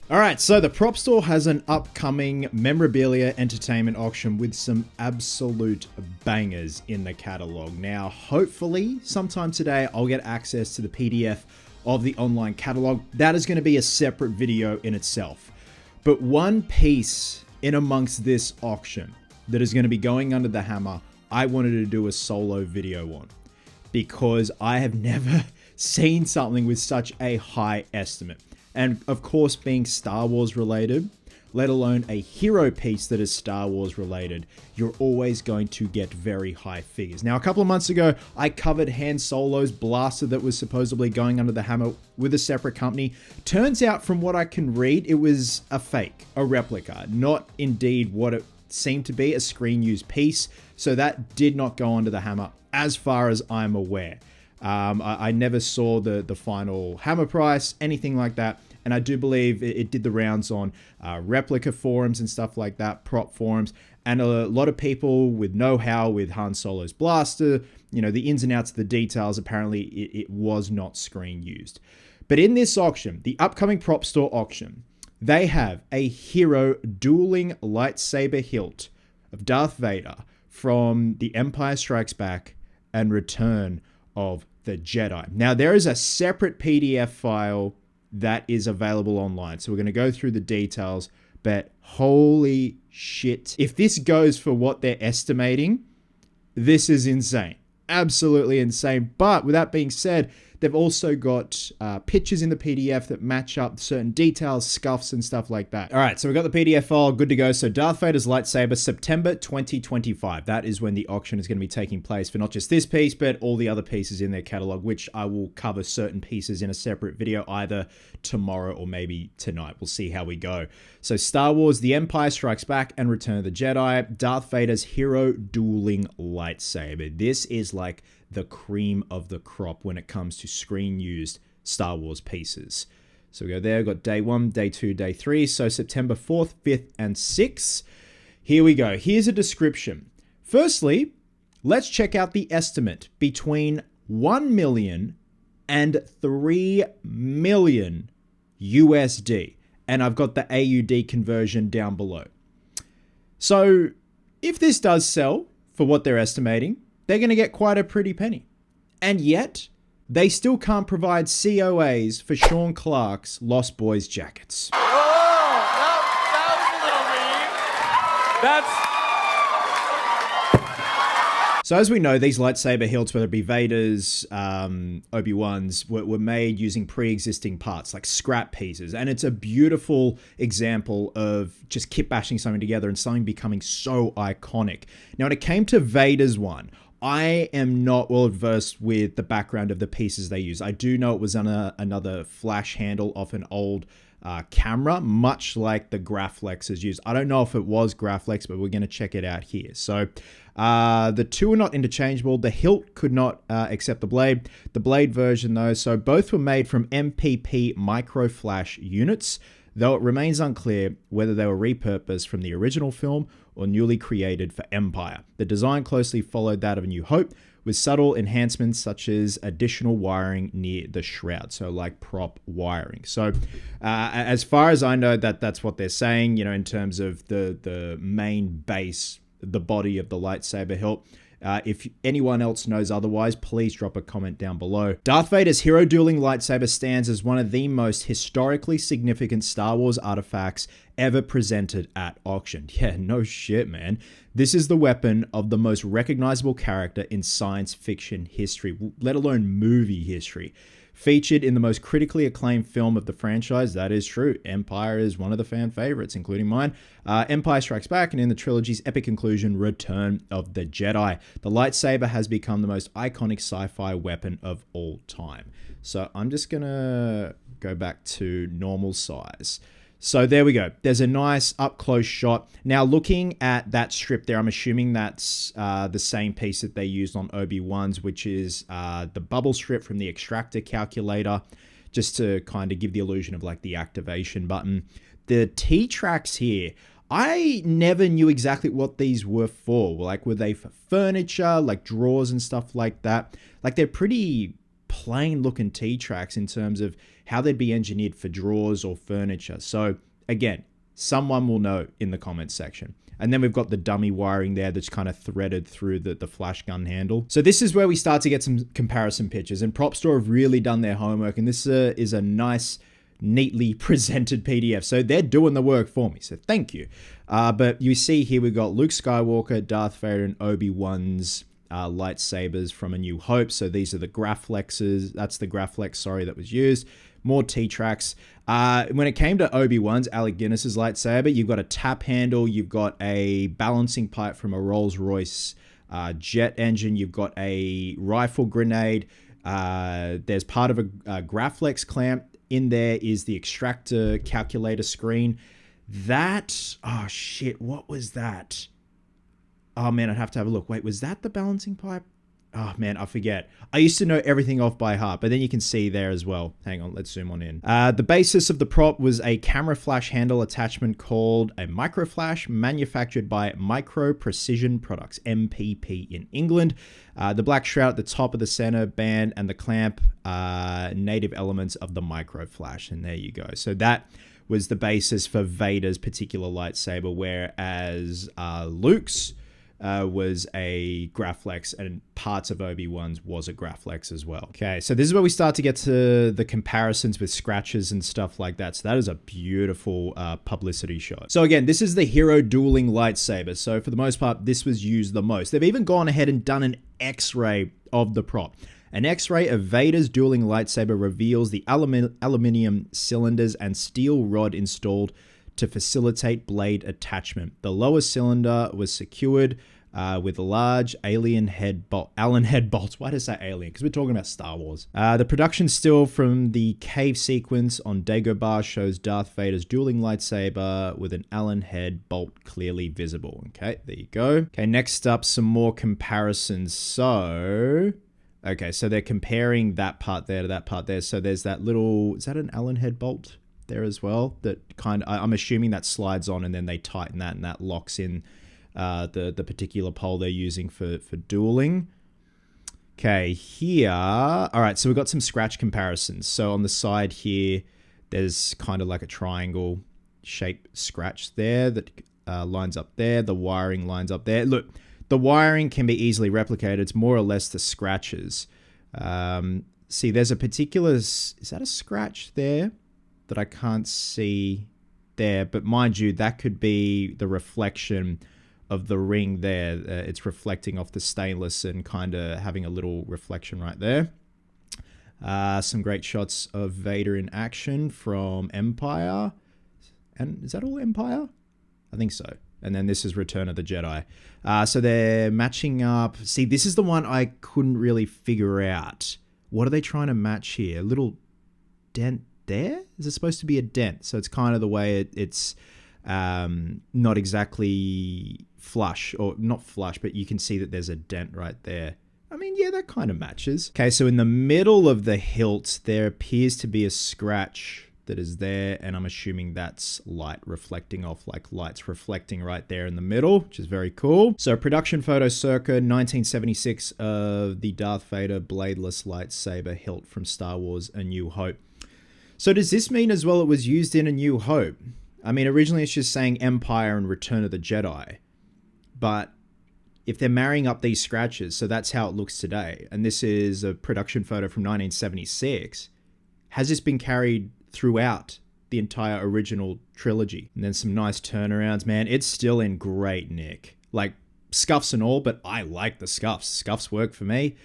All right, so the prop store has an upcoming memorabilia entertainment auction with some absolute bangers in the catalog. Now, hopefully, sometime today, I'll get access to the PDF of the online catalog. That is going to be a separate video in itself. But one piece in amongst this auction that is going to be going under the hammer, I wanted to do a solo video on because I have never seen something with such a high estimate. And of course, being Star Wars related, let alone a hero piece that is Star Wars related, you're always going to get very high figures. Now, a couple of months ago, I covered Han Solo's blaster that was supposedly going under the hammer with a separate company. Turns out, from what I can read, it was a fake, a replica, not indeed what it seemed to be, a screen-used piece. So that did not go under the hammer as far as I'm aware. I never saw the final hammer price, anything like that. And I do believe it did the rounds on replica forums and stuff like that, prop forums. And a lot of people with know-how with Han Solo's blaster, you know, the ins and outs of the details, apparently it was not screen used. But in this auction, the upcoming prop store auction, they have a hero dueling lightsaber hilt of Darth Vader from The Empire Strikes Back and Return of the Jedi. Now, there is a separate PDF file that is available online. So we're going to go through the details, but holy shit. If this goes for what they're estimating, this is insane. Absolutely insane. But with that being said, they've also got pictures in the PDF that match up certain details, scuffs, and stuff like that. All right, so we've got the PDF file, good to go. So Darth Vader's lightsaber, September 2025. That is when the auction is going to be taking place for not just this piece, but all the other pieces in their catalog, which I will cover certain pieces in a separate video either tomorrow or maybe tonight. We'll see how we go. So Star Wars, The Empire Strikes Back and Return of the Jedi, Darth Vader's hero dueling lightsaber. This is like the cream of the crop when it comes to screen used Star Wars pieces. So we go there, got day 1, day 2, day 3. So September 4th, 5th, and 6th. Here we go. Here's a description. Firstly, let's check out the estimate between 1 million and 3 million USD. And I've got the AUD conversion down below. So if this does sell for what they're estimating, they're going to get quite a pretty penny. And yet, they still can't provide COAs for Sean Clark's Lost Boys jackets. Oh, that was a little mean. So as we know, these lightsaber hilts, whether it be Vader's, Obi-Wan's, were made using pre-existing parts, like scrap pieces. And it's a beautiful example of just kit bashing something together and something becoming so iconic. Now, when it came to Vader's one, I am not well versed with the background of the pieces they use. I do know it was on another flash handle off an old camera, much like the Graflex is used. I don't know if it was Graflex, but we're going to check it out here. So the two are not interchangeable. The hilt could not accept the blade. The blade version, though, so both were made from MPP micro flash units, though it remains unclear whether they were repurposed from the original film or newly created for Empire. The design closely followed that of A New Hope, with subtle enhancements such as additional wiring near the shroud, so like prop wiring. So as far as I know, that's what they're saying, you know, in terms of the main base, the body of the lightsaber hilt. If anyone else knows otherwise, please drop a comment down below. Darth Vader's hero dueling lightsaber stands as one of the most historically significant Star Wars artifacts ever presented at auction. Yeah, no shit, man. This is the weapon of the most recognizable character in science fiction history, let alone movie history. Featured in the most critically acclaimed film of the franchise, that is true. Empire is one of the fan favorites, including mine. Empire Strikes Back, and in the trilogy's epic conclusion, Return of the Jedi. The lightsaber has become the most iconic sci-fi weapon of all time. So I'm just gonna go back to normal size. So there we go. There's a nice up-close shot. Now, looking at that strip there, I'm assuming that's the same piece that they used on Obi-Wan's, which is the bubble strip from the extractor calculator, just to kind of give the illusion of like the activation button. The T-tracks here, I never knew exactly what these were for. Like, were they for furniture, like drawers and stuff like that? Like, they're pretty plain looking T-tracks in terms of how they'd be engineered for drawers or furniture. So again, someone will know in the comments section. And then we've got the dummy wiring there that's kind of threaded through the flash gun handle. So this is where we start to get some comparison pictures, and Prop Store have really done their homework, and this is a nice, neatly presented PDF. So they're doing the work for me, so thank you. But you see here we've got Luke Skywalker, Darth Vader, and Obi-Wan's lightsabers from A New Hope. So these are the Graflexes. That's the Graflex, sorry, that was used. More T-tracks. When it came to Obi-Wan's, Alec Guinness's lightsaber, you've got a tap handle, you've got a balancing pipe from a Rolls-Royce jet engine, you've got a rifle grenade, there's part of a Graflex clamp. In there is the extractor calculator screen. That, oh shit, what was that? Oh man, I'd have to have a look. Wait, was that the balancing pipe? Oh man, I forget. I used to know everything off by heart, but then you can see there as well. Hang on, let's zoom on in. The basis of the prop was a camera flash handle attachment called a micro flash, manufactured by Micro Precision Products, MPP in England. The black shroud at the top of the center band and the clamp, native elements of the micro flash. And there you go. So that was the basis for Vader's particular lightsaber, whereas Luke's was a Graflex, and parts of Obi-Wan's was a Graflex as well. Okay, so this is where we start to get to the comparisons with scratches and stuff like that. So that is a beautiful publicity shot. So again, this is the hero dueling lightsaber. So for the most part, this was used the most. They've even gone ahead and done an X-ray of the prop. An X-ray of Vader's dueling lightsaber reveals the aluminium cylinders and steel rod installed to facilitate blade attachment. The lower cylinder was secured with large Allen head bolts. Why does that say alien? Because we're talking about Star Wars. The production still from the cave sequence on Dagobah shows Darth Vader's dueling lightsaber with an Allen head bolt clearly visible. Okay, there you go. Okay, next up, some more comparisons. So, okay, so they're comparing that part there to that part there. So there's that little, is that an Allen head bolt there as well? That kind of, I'm assuming that slides on and then they tighten that and that locks in the particular pole they're using for dueling. Okay, here, all right, so we've got some scratch comparisons. So on the side here, there's kind of like a triangle shaped scratch there that lines up there. The wiring lines up there. Look, the wiring can be easily replicated. It's more or less the scratches. See, there's a particular, is that a scratch there that I can't see there? But mind you, that could be the reflection of the ring there. It's reflecting off the stainless and kind of having a little reflection right there. Some great shots of Vader in action from Empire. And is that all Empire? I think so. And then this is Return of the Jedi. So they're matching up. See, this is the one I couldn't really figure out. What are they trying to match here? A little dent there? Is it supposed to be a dent? So it's kind of the way it's not exactly flush, or not flush, but you can see that there's a dent right there. I mean, yeah, that kind of matches. Okay, so in the middle of the hilt, there appears to be a scratch that is there, and I'm assuming that's light reflecting off, like lights reflecting right there in the middle, which is very cool. So production photo circa 1976 of the Darth Vader bladeless lightsaber hilt from Star Wars A New Hope. So does this mean as well it was used in A New Hope? I mean, originally it's just saying Empire and Return of the Jedi, but if they're marrying up these scratches, so that's how it looks today, and this is a production photo from 1976, has this been carried throughout the entire original trilogy? And then some nice turnarounds, man. It's still in great nick. Like, scuffs and all, but I like the scuffs. Scuffs work for me.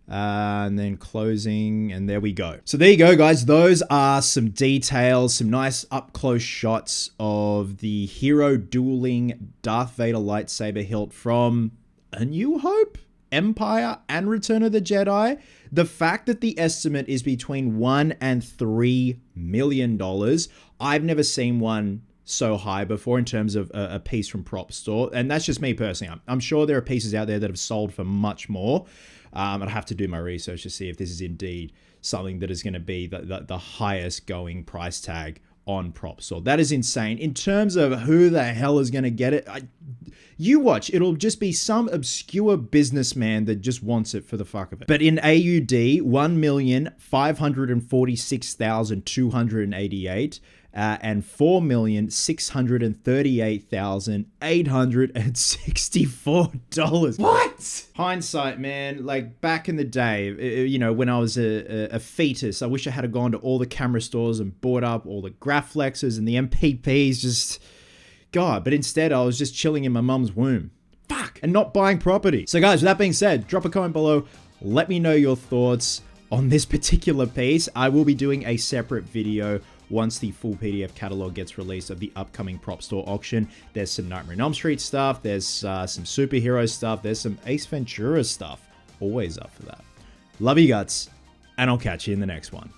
And then closing, and there we go. So there you go, guys. Those are some details, some nice up-close shots of the hero dueling Darth Vader lightsaber hilt from A New Hope, Empire, and Return of the Jedi. The fact that the estimate is between $1 and $3 million, I've never seen one so high before in terms of a piece from Prop Store. And that's just me personally. I'm sure there are pieces out there that have sold for much more. I'd have to do my research to see if this is indeed something that is going to be the highest going price tag on Prop Store. That is insane. In terms of who the hell is going to get it, you watch. It'll just be some obscure businessman that just wants it for the fuck of it. But in AUD, 1,546,288 and $4,638,864. What? Hindsight, man. Like back in the day, you know, when I was a fetus, I wish I had gone to all the camera stores and bought up all the Graflexes and the MPPs. Just God. But instead, I was just chilling in my mum's womb. Fuck. And not buying property. So guys, with that being said, drop a comment below. Let me know your thoughts on this particular piece. I will be doing a separate video once the full PDF catalog gets released of the upcoming Prop Store auction. There's some Nightmare on Elm Street stuff. There's some superhero stuff. There's some Ace Ventura stuff. Always up for that. Love you guts, and I'll catch you in the next one.